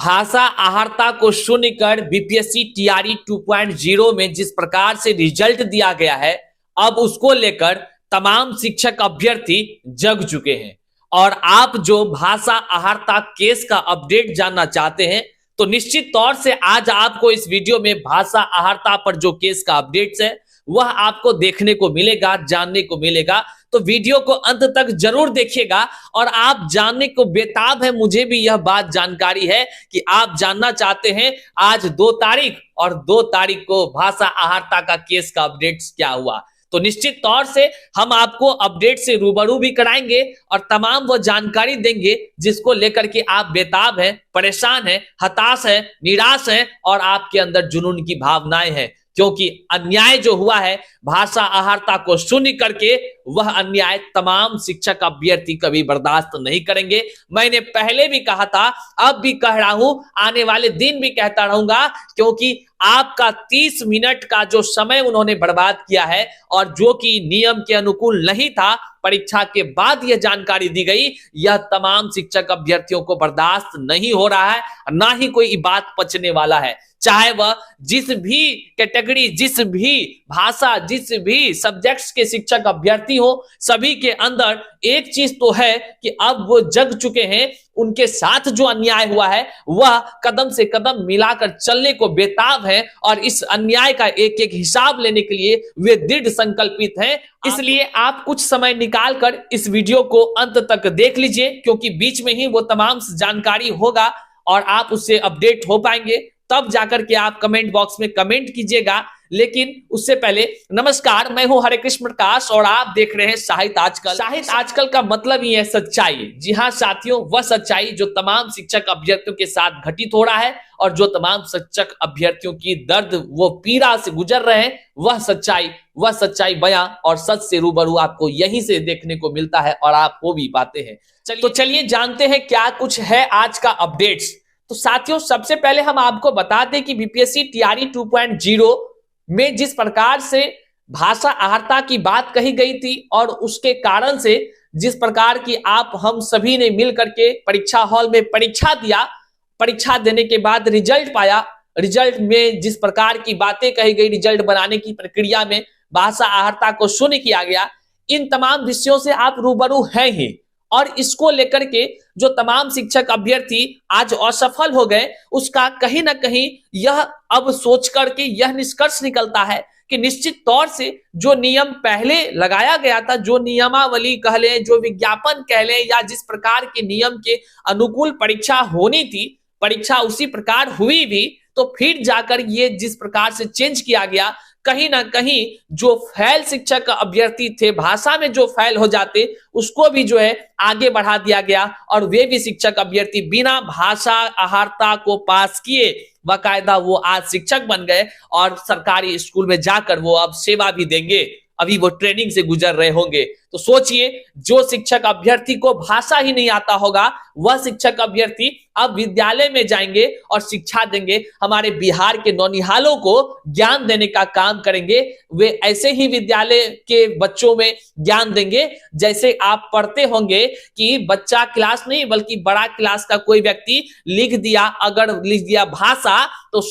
भाषा अहर्ता को शून्य कर बीपीएससी टीआरई 2.0 में जिस प्रकार से रिजल्ट दिया गया है, अब उसको लेकर तमाम शिक्षक अभ्यर्थी जग चुके हैं। और आप जो भाषा अहर्ता केस का अपडेट जानना चाहते हैं तो निश्चित तौर से आज आपको इस वीडियो में भाषा अहर्ता पर जो केस का अपडेट्स है वह आपको देखने को मिलेगा, जानने को मिलेगा। तो वीडियो को अंत तक जरूर देखिएगा और आप जानने को बेताब है। मुझे भी यह बात जानकारी है कि आप जानना चाहते हैं आज 2 तारीख और 2 तारीख को भाषा अहर्ता का केस का अपडेट्स क्या हुआ। तो निश्चित तौर से हम आपको अपडेट से रूबरू भी कराएंगे और तमाम वो जानकारी देंगे जिसको लेकर के आप बेताब हैं, परेशान हैं, हताश हैं, निराश हैं और आपके अंदर जुनून की भावनाएं हैं, क्योंकि अन्याय जो हुआ है भाषा अहर्ता को शून्य करके, वह अन्याय तमाम शिक्षक अभ्यर्थी कभी बर्दाश्त नहीं करेंगे। मैंने पहले भी कहा था, अब भी कह रहा हूं, आने वाले दिन भी कहता रहूंगा, क्योंकि आपका 30 मिनट का जो समय उन्होंने बर्बाद किया है और जो कि नियम के अनुकूल नहीं था, परीक्षा के बाद यह जानकारी दी गई, यह तमाम शिक्षक अभ्यर्थियों को बर्दाश्त नहीं हो रहा है, ना ही कोई बात पचने वाला है। चाहे वह जिस भी कैटेगरी, जिस भी भाषा, जिस भी सब्जेक्ट्स के शिक्षक अभ्यर्थी हो, सभी के अंदर एक चीज तो है कि अब वो जग चुके हैं। उनके साथ जो अन्याय हुआ है वह कदम से कदम मिलाकर चलने को बेताब है और इस अन्याय का एक एक हिसाब लेने के लिए वे दृढ़ संकल्पित हैं। इसलिए आप कुछ समय निकालकर इस वीडियो को अंत तक देख लीजिए, क्योंकि बीच में ही वो तमाम जानकारी होगा और आप उससे अपडेट हो पाएंगे। तब जाकर के आप कमेंट बॉक्स में कमेंट कीजिएगा। लेकिन उससे पहले नमस्कार, मैं हूं हरे कृष्ण प्रकाश और आप देख रहे हैं साहित्य आजकल। साहित्य आजकल का मतलब ही है सच्चाई। जी हां साथियों, वह सच्चाई जो तमाम शिक्षक अभ्यर्थियों के साथ घटित हो रहा है और जो तमाम शिक्षक अभ्यर्थियों की दर्द, वो पीड़ा से गुजर रहे हैं, वह सच्चाई बयां और सच से रूबरू आपको यहीं से देखने को मिलता है और आप वो भी पाते हैं। तो चलिए जानते हैं क्या कुछ है आज का अपडेट्स। तो साथियों, सबसे पहले हम आपको बता दें कि बीपीएससी टीआरई 2.0 में जिस प्रकार से भाषा अहर्ता की बात कही गई थी और उसके कारण से जिस प्रकार की आप हम सभी ने मिलकर के परीक्षा हॉल में परीक्षा दिया, परीक्षा देने के बाद रिजल्ट पाया, रिजल्ट में जिस प्रकार की बातें कही गई, रिजल्ट बनाने की प्रक्रिया में भाषा अहर्ता को शून्य किया गया, इन तमाम विषयों से आप रूबरू हैं ही। और इसको लेकर के जो तमाम शिक्षक अभ्यर्थी आज असफल हो गए, उसका कहीं ना कहीं यह अब सोच करके यह निष्कर्ष निकलता है कि निश्चित तौर से जो नियम पहले लगाया गया था, जो नियमावली कह लें, जो विज्ञापन कह लें, या जिस प्रकार के नियम के अनुकूल परीक्षा होनी थी, परीक्षा उसी प्रकार हुई भी, तो फिर जाकर ये जिस प्रकार से चेंज किया गया, कहीं ना कहीं जो फेल शिक्षक अभ्यर्थी थे, भाषा में जो फेल हो जाते, उसको भी जो है आगे बढ़ा दिया गया और वे भी शिक्षक अभ्यर्थी बिना भाषा अहर्ता को पास किए बाकायदा वो आज शिक्षक बन गए और सरकारी स्कूल में जाकर वो अब सेवा भी देंगे। अभी वो ट्रेनिंग से गुजर रहे होंगे। तो सोचिए, जो शिक्षक अभ्यर्थी को भाषा ही नहीं आता होगा, वह शिक्षक अभ्यर्थी अब विद्यालय में जाएंगे और शिक्षा देंगे, हमारे बिहार के नौनिहालों को ज्ञान देने का काम करेंगे। वे ऐसे ही विद्यालय के बच्चों में ज्ञान देंगे जैसे आप पढ़ते होंगे कि बच्चा क्लास नहीं बल्कि बड़ा क्लास का कोई व्यक्ति लिख दिया, अगर लिख दिया भाषा तो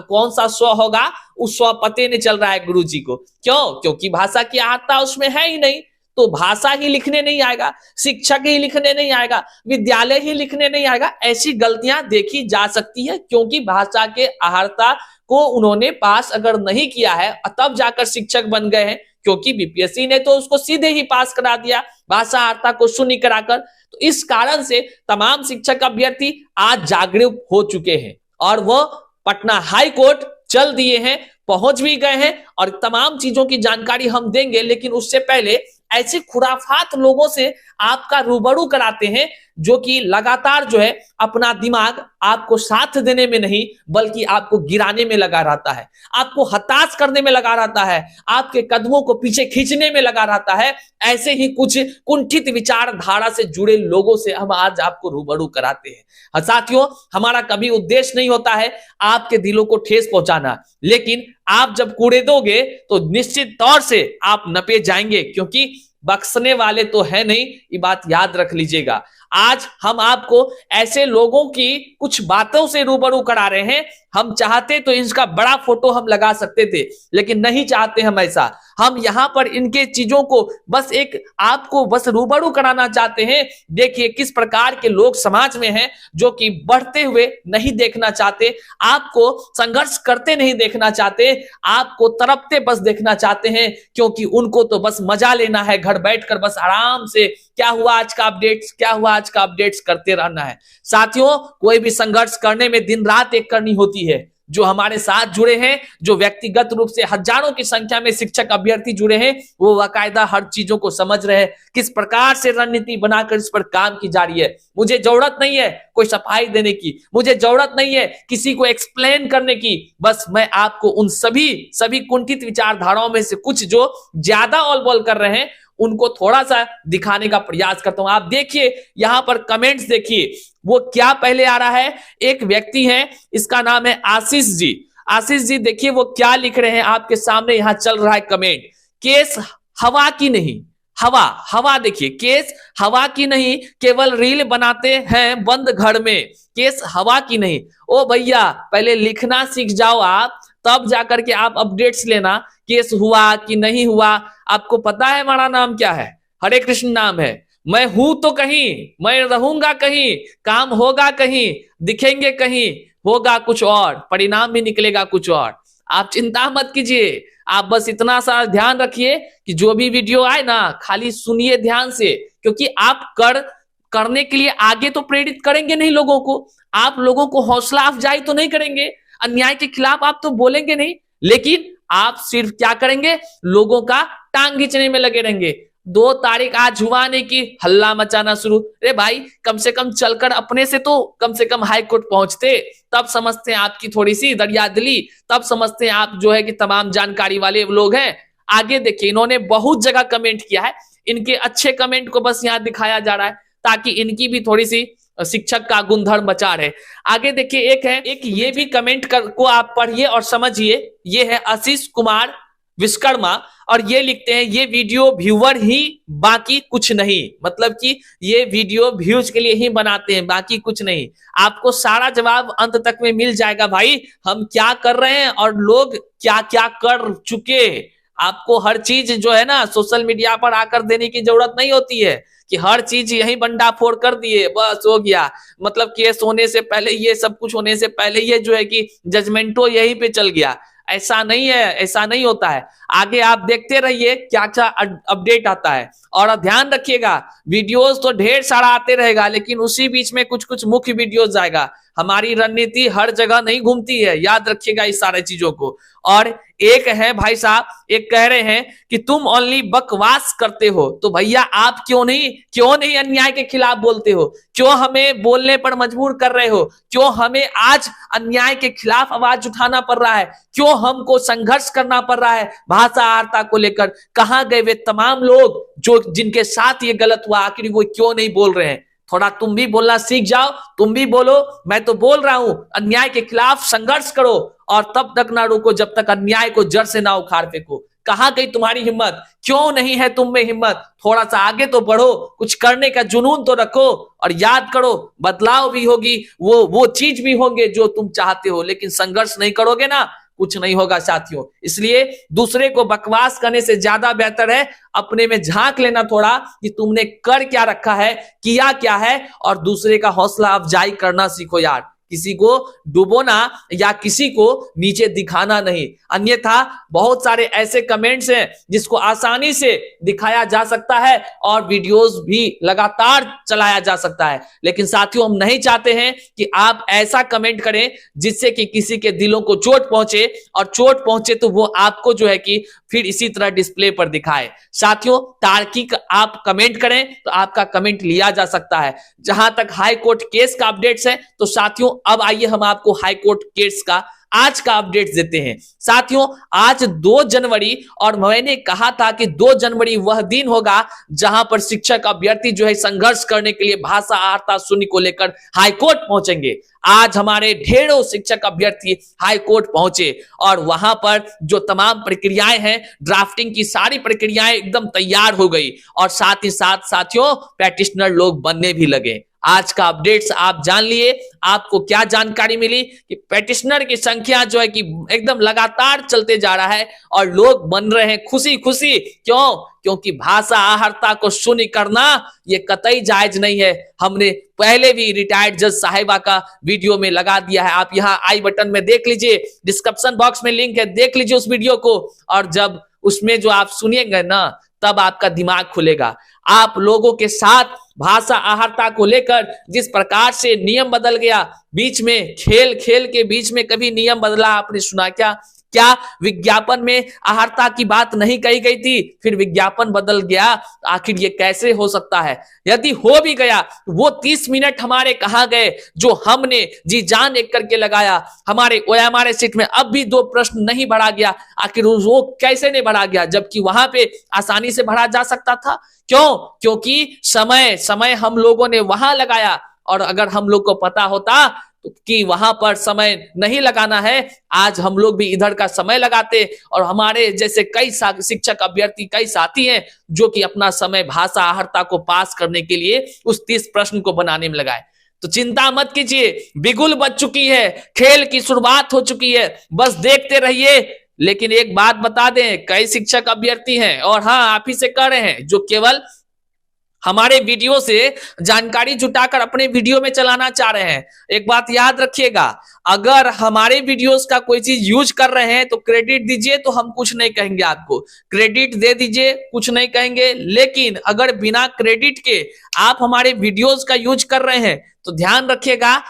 कौन सा स्व होगा, उस स्व पते नहीं चल रहा है गुरुजी को। क्यों? क्योंकि भाषा की अहर्ता उसमें है ही नहीं। तो भाषा ही लिखने नहीं आएगा, शिक्षक ही लिखने नहीं आएगा, विद्यालय ही लिखने नहीं आएगा। ऐसी गलतियां देखी जा सकती है, क्योंकि भाषा के अहर्ता को उन्होंने पास अगर नहीं किया है तब जाकर शिक्षक बन गए हैं, क्योंकि बीपीएससी ने तो उसको सीधे ही पास करा दिया भाषा अहर्ता को शून्य कराकर। तो इस कारण से तमाम शिक्षक अभ्यर्थी आज जागरूक हो चुके हैं और वो पटना हाई कोर्ट चल दिए हैं, पहुंच भी गए हैं और तमाम चीजों की जानकारी हम देंगे। लेकिन उससे पहले ऐसे खुराफात लोगों से आपका रूबरू कराते हैं जो कि लगातार जो है अपना दिमाग आपको साथ देने में नहीं बल्कि आपको गिराने में लगा रहता है, आपको हताश करने में लगा रहता है, आपके कदमों को पीछे खींचने में लगा रहता है। ऐसे ही कुछ कुंठित विचारधारा से जुड़े लोगों से हम आज आपको रूबरू कराते हैं। साथियों, हमारा कभी उद्देश्य नहीं होता है आपके दिलों को ठेस पहुंचाना, लेकिन आप जब कूड़ेदोगे तो निश्चित तौर से आप नपे जाएंगे, क्योंकि बख्शने वाले तो है नहीं, ये बात याद रख लीजिएगा। आज हम आपको ऐसे लोगों की कुछ बातों से रूबरू करा रहे हैं। हम चाहते तो इसका बड़ा फोटो हम लगा सकते थे, लेकिन नहीं चाहते हम ऐसा। हम यहां पर इनके चीजों को बस एक आपको बस रूबरू कराना चाहते हैं। देखिए किस प्रकार के लोग समाज में हैं जो कि बढ़ते हुए नहीं देखना चाहते, आपको संघर्ष करते नहीं देखना चाहते, आपको तड़पते बस देखना चाहते हैं, क्योंकि उनको तो बस मजा लेना है, घर बैठकर बस आराम से क्या हुआ आज का अपडेट्स, क्या हुआ आज का अपडेट्स करते रहना है। साथियों, कोई भी संघर्ष करने में दिन रात एक करनी होती है। जो हमारे साथ जुड़े हैं, जो व्यक्तिगत रूप से हजारों की संख्या में शिक्षक अभ्यर्थी जुड़े हैं, वो बाकायदा हर चीजों को समझ रहे हैं, किस प्रकार से रणनीति बनाकर इस पर काम की जा रही है। मुझे जरूरत नहीं है कोई सफाई देने की, मुझे जरूरत नहीं है किसी को एक्सप्लेन करने की, बस मैं आपको उन सभी कुंठित विचारधाराओं में से कुछ जो ज्यादा ऑल बॉल कर रहे हैं उनको थोड़ा सा दिखाने का प्रयास करता हूं। आप देखिए यहां पर कमेंट्स देखिए, वो क्या पहले आ रहा है। एक व्यक्ति है, इसका नाम है आशीष जी। आशीष जी देखिए वो क्या लिख रहे हैं आपके सामने, यहां चल रहा है कमेंट, केस हवा की नहीं, हवा देखिए, केस हवा की नहीं, केवल रील बनाते हैं बंद घर में, केस हवा की नहीं। ओ भैया पहले लिखना सीख जाओ आप, तब जाकर के आप अपडेट्स लेना, केस हुआ कि नहीं हुआ। आपको पता है हमारा नाम क्या है? हरे कृष्ण नाम है। मैं हूं तो कहीं, मैं रहूंगा कहीं, काम होगा कहीं, दिखेंगे कहीं, होगा कुछ और, परिणाम भी निकलेगा कुछ और। आप चिंता मत कीजिए, आप बस इतना सा ध्यान रखिए कि जो भी वीडियो आए ना खाली सुनिए ध्यान से, क्योंकि आप करने के लिए आगे तो प्रेरित करेंगे नहीं लोगों को, आप लोगों को हौसला अफजाई तो नहीं करेंगे, अन्याय के खिलाफ आप तो बोलेंगे नहीं, लेकिन आप सिर्फ क्या करेंगे, लोगों का टांग खींचने में लगे रहेंगे। 2 तारीख आज हुआ नहीं कि हल्ला मचाना शुरू। अरे भाई कम से कम चलकर अपने से तो कम से कम हाई कोर्ट पहुंचते, तब समझते हैं आपकी थोड़ी सी दरियादिली, तब समझते हैं आप जो है कि तमाम जानकारी वाले लोग हैं। आगे देखिए इन्होंने बहुत जगह कमेंट किया है, इनके अच्छे कमेंट को बस यहाँ दिखाया जा रहा है ताकि इनकी भी थोड़ी सी शिक्षक का गुणधर्म बचा रहे। आगे देखिए एक ये भी कमेंट को आप पढ़िए और समझिए। ये है आशीष कुमार विश्वकर्मा और ये लिखते हैं, ये वीडियो व्यूअर ही बाकी कुछ नहीं, मतलब कि ये वीडियो व्यूज के लिए ही बनाते हैं, बाकी कुछ नहीं। आपको सारा जवाब अंत तक में मिल जाएगा भाई, हम क्या कर रहे हैं और लोग क्या क्या कर चुके। आपको हर चीज जो है ना सोशल मीडिया पर आकर देने की जरूरत नहीं होती है कि हर चीज यही बंडाफोड़ कर दिए बस हो गया, मतलब केस होने से पहले, ये सब कुछ होने से पहले ये जो है कि जजमेंटो यहीं पे चल गया। ऐसा नहीं है, ऐसा नहीं होता है। आगे आप देखते रहिए क्या क्या अपडेट आता है और ध्यान रखिएगा वीडियोस तो ढेर सारा आते रहेगा, लेकिन उसी बीच में कुछ कुछ मुख्य वीडियोस जाएगा। हमारी रणनीति हर जगह नहीं घूमती है, याद रखिएगा इस सारे चीजों को। और एक है भाई साहब, एक कह रहे हैं कि तुम ओनली बकवास करते हो, तो भैया आप क्यों नहीं अन्याय के खिलाफ बोलते हो, क्यों हमें बोलने पर मजबूर कर रहे हो, क्यों हमें आज अन्याय के खिलाफ आवाज उठाना पड़ रहा है, क्यों हमको संघर्ष करना पड़ रहा है भाषा आर्ता को लेकर। कहां गए वे तमाम लोग जो जिनके साथ ये गलत हुआ, आखिर वो क्यों नहीं बोल रहे हैं? थोड़ा तुम भी बोलना सीख जाओ, तुम भी बोलो। मैं तो बोल रहा हूं अन्याय के खिलाफ संघर्ष करो और तब तक ना रुको जब तक अन्याय को जड़ से ना उखाड़ फेंको। कहां गई तुम्हारी हिम्मत? क्यों नहीं है तुम में हिम्मत? थोड़ा सा आगे तो बढ़ो, कुछ करने का जुनून तो रखो और याद करो बदलाव भी होगी, वो चीज भी होंगे जो तुम चाहते हो, लेकिन संघर्ष नहीं करोगे ना कुछ नहीं होगा साथियों। इसलिए दूसरे को बकवास करने से ज्यादा बेहतर है अपने में झांक लेना थोड़ा कि तुमने कर क्या रखा है, किया क्या है, और दूसरे का हौसला अफजाई करना सीखो यार। किसी को डुबोना या किसी को नीचे दिखाना नहीं, अन्यथा बहुत सारे ऐसे कमेंट्स हैं जिसको आसानी से दिखाया जा सकता है और वीडियोस भी लगातार चलाया जा सकता है। लेकिन साथियों हम नहीं चाहते हैं कि आप ऐसा कमेंट करें जिससे कि किसी के दिलों को चोट पहुंचे, और चोट पहुंचे तो वो आपको जो है कि फिर इसी तरह डिस्प्ले पर दिखाए। साथियों तार्किक आप कमेंट करें तो आपका कमेंट लिया जा सकता है। जहां तक हाई कोर्ट केस का अपडेट्स है तो साथियों अब आइए हम आपको हाई कोर्ट केस का आज का अपडेट देते हैं। साथियों, आज 2 जनवरी और मैंने कहा था कि 2 जनवरी वह दिन होगा जहां पर शिक्षक अभ्यर्थी जो है संघर्ष करने के लिए भाषा अहर्ता शून्य को लेकर हाईकोर्ट पहुंचेंगे। आज हमारे ढेरों शिक्षक अभ्यर्थी हाईकोर्ट पहुंचे और वहां पर जो तमाम प्रक्रियाएं हैं, ड्राफ्टिंग की सारी प्रक्रियाएं एकदम तैयार हो गई और साथ ही साथ साथियों पैटिशनर लोग बनने भी लगे। आज का अपडेट्स आप जान लिए। आपको क्या जानकारी मिली कि पेटिशनर की संख्या जो है कि एकदम लगातार चलते जा रहा है और लोग बन रहे हैं खुशी खुशी। क्यों? क्योंकि भाषा अहर्ता को शून्य करना ये कतई जायज नहीं है। हमने पहले भी रिटायर्ड जज साहिबा का वीडियो में लगा दिया है, आप यहाँ आई बटन में देख लीजिए, डिस्क्रिप्शन बॉक्स में लिंक है, देख लीजिए उस वीडियो को। और जब उसमें जो आप सुनिएंगे ना तब आपका दिमाग खुलेगा। आप लोगों के साथ भाषा अहर्ता को लेकर जिस प्रकार से नियम बदल गया, बीच में खेल खेल के बीच में कभी नियम बदला आपने सुना क्या? क्या विज्ञापन में अहर्ता की बात नहीं कही गई थी, फिर विज्ञापन बदल गया? आखिर ये कैसे हो सकता है? यदि हो भी गया वो 30 मिनट हमारे कहां गए जो हमने जी जान एक करके लगाया? हमारे ओएमआर सीट में अब भी 2 प्रश्न नहीं भरा गया। आखिर वो कैसे नहीं भरा गया जबकि वहां पे आसानी से भरा जा सकता था? क्यों? क्योंकि समय हम लोगों ने वहां लगाया और अगर हम लोग को पता होता कि वहां पर समय नहीं लगाना है, आज हम लोग भी इधर का समय लगाते और हमारे जैसे कई शिक्षक अभ्यर्थी कई साथी हैं जो कि अपना समय भाषा अहर्ता को पास करने के लिए उस 30 प्रश्न को बनाने में लगाए। तो चिंता मत कीजिए, बिगुल बज चुकी है, खेल की शुरुआत हो चुकी है, बस देखते रहिए। लेकिन एक बात बता दें, कई शिक्षक अभ्यर्थी हैं और हाँ आप ही से कह रहे हैं जो केवल हमारे वीडियो से जानकारी जुटाकर अपने वीडियो में चलाना चाह रहे हैं। एक बात याद रखिएगा, अगर हमारे वीडियोस का कोई चीज यूज कर रहे हैं तो क्रेडिट दीजिए, तो हम कुछ नहीं कहेंगे, आपको क्रेडिट दे दीजिए, कुछ नहीं कहेंगे। लेकिन अगर बिना क्रेडिट के आप हमारे वीडियोस का यूज कर रहे हैं तो ध्यान रखिएगा,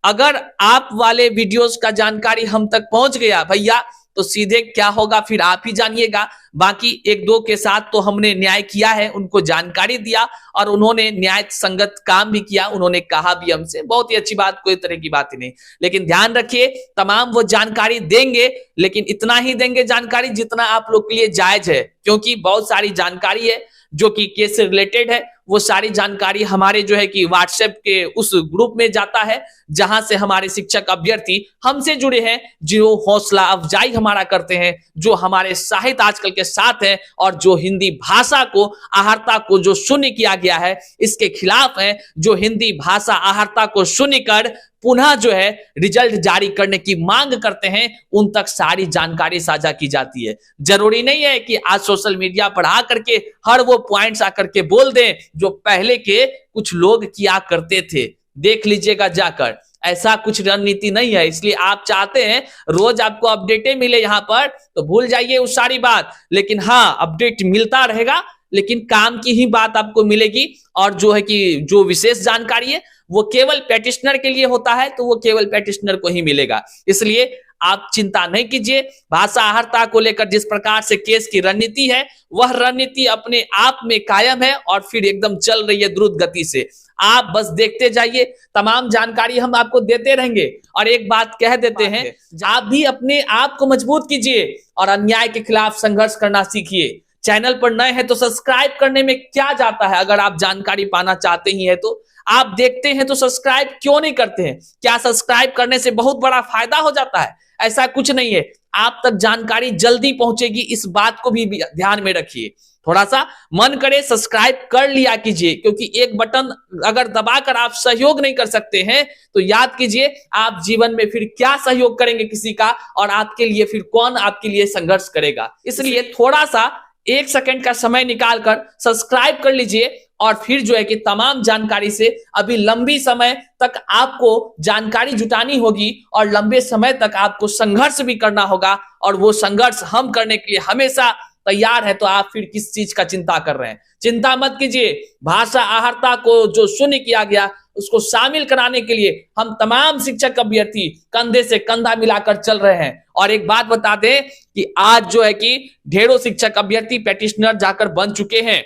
अगर आप वाले वीडियोस का जानकारी हम तक पहुंच गया भैया तो सीधे क्या होगा फिर आप ही जानिएगा। बाकी 1-2 के साथ तो हमने न्याय किया है, उनको जानकारी दिया और उन्होंने न्याय संगत काम भी किया, उन्होंने कहा भी हमसे, बहुत ही अच्छी बात, कोई तरह की बात ही नहीं। लेकिन ध्यान रखिए तमाम वो जानकारी देंगे, लेकिन इतना ही देंगे जानकारी जितना आप लोग के लिए जायज है, क्योंकि बहुत सारी जानकारी है जो कि केस से रिलेटेड है। वो सारी जानकारी हमारे जो है कि व्हाट्सएप के उस ग्रुप में जाता है जहां से हमारे शिक्षक अभ्यर्थी हमसे जुड़े हैं, जो हौसला अफजाई हमारा करते हैं, जो हमारे साहित्य आजकल के साथ हैं और जो हिंदी भाषा को अहर्ता को जो शून्य किया गया है इसके खिलाफ हैं, जो हिंदी भाषा अहर्ता को शून्य कर पुनः जो है रिजल्ट जारी करने की मांग करते हैं, उन तक सारी जानकारी साझा की जाती है। जरूरी नहीं है कि आज सोशल मीडिया पर आकर के हर वो पॉइंट्स आकर के बोल दें जो पहले के कुछ लोग किया करते थे। देख लीजिएगा जाकर, ऐसा कुछ रणनीति नहीं है। इसलिए आप चाहते हैं रोज आपको अपडेटें मिले यहाँ पर, तो भूल जाइए उस सारी बात। लेकिन हाँ, अपडेट मिलता रहेगा, लेकिन काम की ही बात आपको मिलेगी। और जो है कि जो विशेष जानकारी है वो केवल पेटिशनर के लिए होता है, तो वो केवल पेटिशनर को ही मिलेगा। इसलिए आप चिंता नहीं कीजिए। भाषा अहर्ता को लेकर जिस प्रकार से केस की रणनीति है, वह रणनीति अपने आप में कायम है और फिर एकदम चल रही है द्रुत गति से। आप बस देखते जाइए, तमाम जानकारी हम आपको देते रहेंगे। और एक बात कह देते हैं, आप भी अपने आप को मजबूत कीजिए और अन्याय के खिलाफ संघर्ष करना सीखिए। चैनल पर नए हैं तो सब्सक्राइब करने में क्या जाता है? अगर आप जानकारी पाना चाहते ही हैं तो आप देखते हैं तो सब्सक्राइब क्यों नहीं करते हैं? क्या सब्सक्राइब करने से बहुत बड़ा फायदा हो जाता है? ऐसा कुछ नहीं है, आप तक जानकारी जल्दी पहुंचेगी, इस बात को भी ध्यान में रखिए। थोड़ा सा मन करे सब्सक्राइब कर लिया कीजिए, क्योंकि एक बटन अगर दबाकर आप सहयोग नहीं कर सकते हैं तो याद कीजिए आप जीवन में फिर क्या सहयोग करेंगे किसी का, और आपके लिए फिर कौन आपके लिए संघर्ष करेगा। इसलिए थोड़ा सा 1 सेकंड का समय निकालकर सब्सक्राइब कर लीजिए और फिर जो है कि तमाम जानकारी से अभी लंबी समय तक आपको जानकारी जुटानी होगी और लंबे समय तक आपको संघर्ष भी करना होगा, और वो संघर्ष हम करने के लिए हमेशा तैयार है। तो आप फिर किस चीज का चिंता कर रहे हैं? चिंता मत कीजिए। भाषा अहर्ता को जो शून्य किया गया उसको शामिल कराने के लिए हम तमाम शिक्षक अभ्यर्थी कंधे से कंधा मिलाकर चल रहे हैं। और एक बात बता दें कि आज जो है कि ढेरों शिक्षक अभ्यर्थी पेटिशनर जाकर बन चुके हैं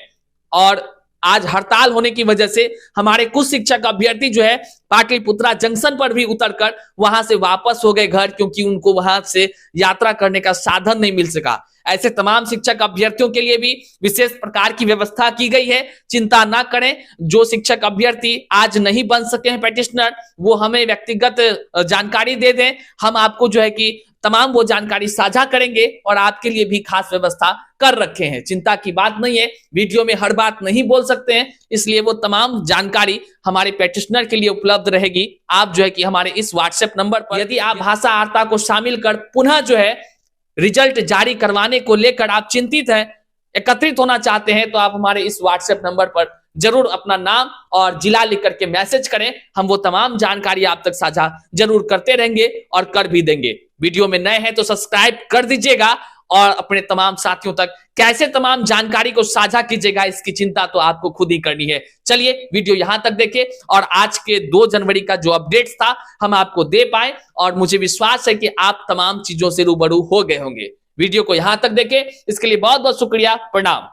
और आज हड़ताल होने की वजह से हमारे कुछ शिक्षक अभ्यर्थी जो है पाटलिपुत्रा जंक्शन पर भी उतरकर वहां से वापस हो गए घर, क्योंकि उनको वहां से यात्रा करने का साधन नहीं मिल सका। ऐसे तमाम शिक्षक अभ्यर्थियों के लिए भी विशेष प्रकार की व्यवस्था की गई है। चिंता ना करें, जो शिक्षक अभ्यर्थी आज नहीं बन सके हैं पेटिशनर, वो हमें व्यक्तिगत जानकारी दे दें। हम आपको जो है कि तमाम वो जानकारी साझा करेंगे और आपके लिए भी खास व्यवस्था कर रखे हैं। चिंता की बात नहीं है, वीडियो में हर बात नहीं बोल सकते हैं, इसलिए वो तमाम जानकारी हमारे पेटिशनर के लिए उपलब्ध रहेगी। आप जो है कि हमारे इस व्हाट्सएप नंबर पर यदि आप भाषा वार्ता को शामिल कर पुनः जो है रिजल्ट जारी करवाने को लेकर आप चिंतित हैं, एकत्रित होना चाहते हैं, तो आप हमारे इस व्हाट्सएप नंबर पर जरूर अपना नाम और जिला लिख करके मैसेज करें। हम वो तमाम जानकारी आप तक साझा जरूर करते रहेंगे और कर भी देंगे। वीडियो में नए हैं तो सब्सक्राइब कर दीजिएगा और अपने तमाम साथियों तक कैसे तमाम जानकारी को साझा कीजिएगा, इसकी चिंता तो आपको खुद ही करनी है। चलिए वीडियो यहां तक देखें और आज के 2 जनवरी का जो अपडेट्स था हम आपको दे पाए, और मुझे विश्वास है कि आप तमाम चीजों से रूबरू हो गए होंगे। वीडियो को यहां तक देखें, इसके लिए बहुत बहुत शुक्रिया। प्रणाम।